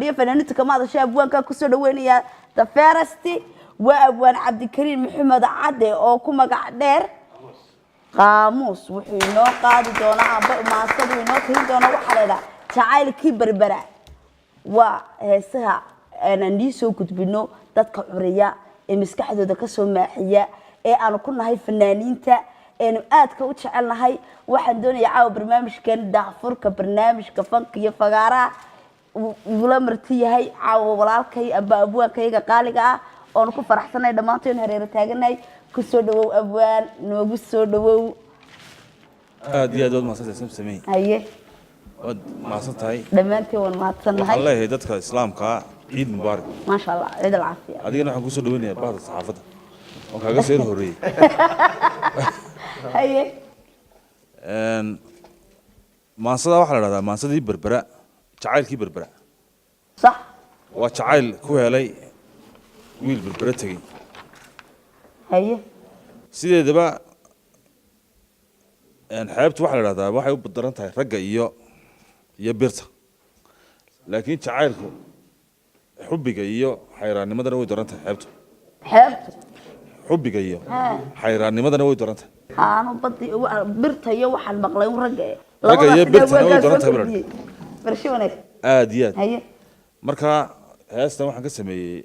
fadhiyo fanaaniinta kama hadashay abwaanka ku soo dhaweynaya the first waa abwaan Cabdikariim Maxamed Cade oo ku magac dheer qaamuus wuxuu inoo qaadi doonaa aba maasadu inoo keen doona waxa la yiraahdaa jacaylkii berbera waa heesaha aan soo gudbino dadka curiya ee maskaxdooda ka soo maaxiya ee aan ku nahay fanaaniinta ee aad ka u jecelnahay waxaan doonayaa caawa barnaamijkan daafurka barnaamijka fanka iyo fagaaraha wula martiyahay caawa walaalkay aba abwaankayga qaaliga ah oo ku faraxsanay dhamaanteen hareero taaganay ku soo dhawow abwaan noogu soo dhawow aad iyo aad ma samsamay haye wad ma santahay dhamaanteen waan mahadsannahay Allah ay dadka islaamka ciid mubaarak ma sha Allah ciid alcaafiya adigana waxaan ku soo dhaweynayaa baahda saxaafadda oo kaaga soo horeeyay haye maasada waxa la yiraahdaa maasadii berbera jacaylkii berbera صح waa jacayl ku helay wiil berbera tagay haye sideedaba xeebtu waxa la yiraahdaa waxay u badaran tahay ragga iyo birta laakiin jacaylku xubbiga iyo xayraanimadana way daran tahay xeebtu xubbiga iyo xayraanimadana way daran tahay aanu badi birta iyo waxaan maqlay ragga iyo birtana way daran tahay barshi wanaag aad iyo aad haye marka heestan waxaan ka sameeyay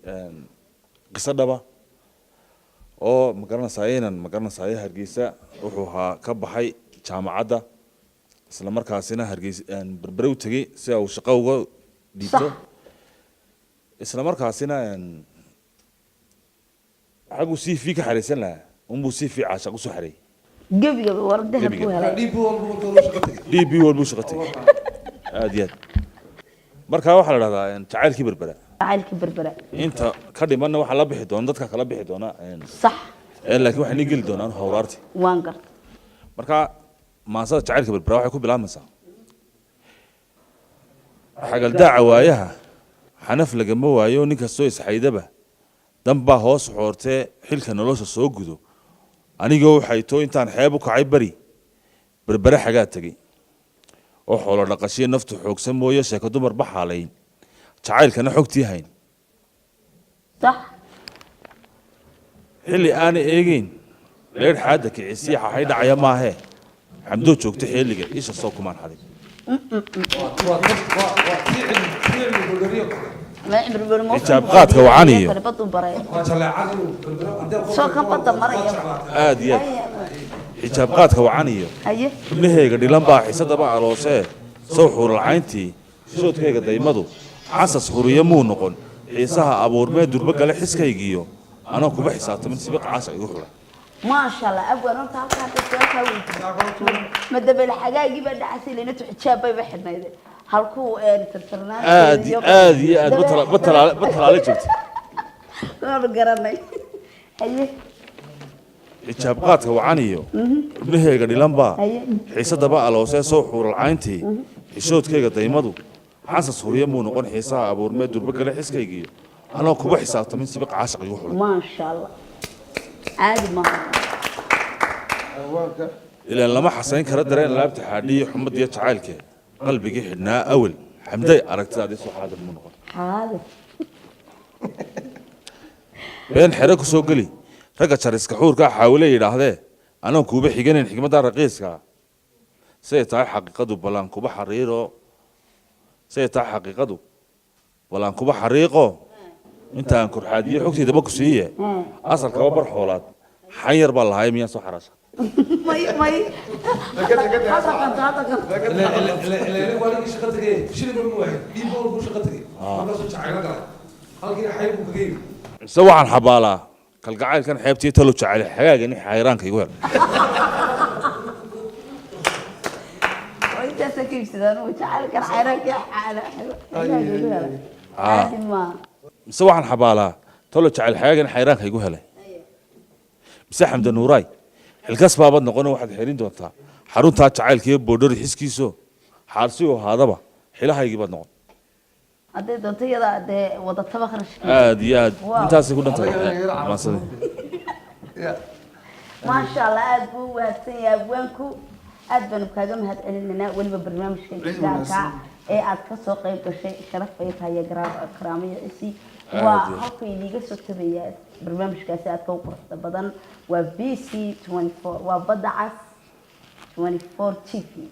qisa dhaba oo magaranaysaa Hargeysa wuxuu ka baxay jaamacadda isla markaasina Hargeysa berbera u tagay si uu shaqo uga dhigto isla markaasina xagu CV ka xariisan lahaa umbu CV caashaq soo xaray gabiga wardaha ku helay DB walbu shaqatay aad iyo aad marka waxa la yiraahdaa jacaylkii berbera inta ka dhimanna waxa la bixi doona dadka kala bixi doona صح laakiin waxa nigil doonaan hawraarti waan gartay marka maasada jacaylka berbera waxay ku bilaabmaysaa xagal daaca waayaha xanaf lagama waayo ninka soo isxaydaba damba hoos xoortee xilka nolosha soo gudo anigoo waxay too intaan xeeb u kacay bari berbera xagaa tagay oo xoolo dhaqashiyo naftu xoogsan mooyo sheeko dumar baxaalayn jacaylkana xogtii hayn صح xilli aan eegayn leer xaada kicisiya xahay dhacaya maahe xamdo joogto xilliga isha soo kumaan xaday ijaab qaadka wacaniyo soo ka bada maraya aad iyo ijaab qaadka wacaniyo haye ibnahayga dhilan baa xisadaba aloosee soo xuuralcayntii shoodkayga daymadu xasas huriyo muu noqon xiisaha abuurmee durba gale xiskaygiyo anoo kuba xisaabtamin sibiq caasha igu xulay ما شاء الله أبغى نروح تعال كذا ما دبل حاجة جيب الدعسة اللي نتوح تشابه بحدنا إذا هالكو ترترنا آدي بطل على جبت لا بقرني هيه إجابات هو عنيو ابنه يقدر لمبا حسد بقى لو سيسو حور العينتي يشوت كي قد يمدو حاسس هو يمون قن حساب أبو رماد دربك له حس كيجي أنا كوب حساب تمن سبق عاشق يوحول ما شاء الله عادي ما إلا لما حسين كرد درين لعبت حادي حمد يتعالك قلبي جحدنا أول حمدي أركت هذه صح هذا المنقط هذا بين حرك سوقلي رجع شريسك حور كا حاولي هذا أنا كوب حجين حكمة دار رقيس كا سيتع حقيقة بلان كوب حريرو سيتع حقيقة بلان كوب حريقه أنت أنكر حادي حكتي دبك سيئة أصل كوابر حولات حير بالله هاي مياه صحراء ماي لا ولا شقتك ايه شنو من واحد دي بول شقتك ما قصدش عينك halkii xaybu ka geeyay سواء حبالة كالقعال كان حيبتي تلو على حاجة إني حيران كيقول وانت سكيب سيدان وتعال كان حيرك يا حالة عادي ما سواء حبالة تلو على حاجة إني حيران كيقول هلا بس حمد النوراي الكاس بابا نقولنا واحد حيرين دوتا حرون تاج عائل كيف بودر يحس كيسو حارسيو هذا با حلا هيجي بدنا هذا دوتي هذا وضع طبخ رش يا انت سيكون انت ما صدق ما شاء الله أبو واتي أبوانكو أدبن بكاجم هاد علمنا والبرنامج كذا ee aad ka soo qayb gashay sharaf ay tahay karaamada isi Aad waa iyo. halka idiga soo tabaya barnaamijkaasi aad ka quruxda badan waa BC 24 waa badda cas 24 TV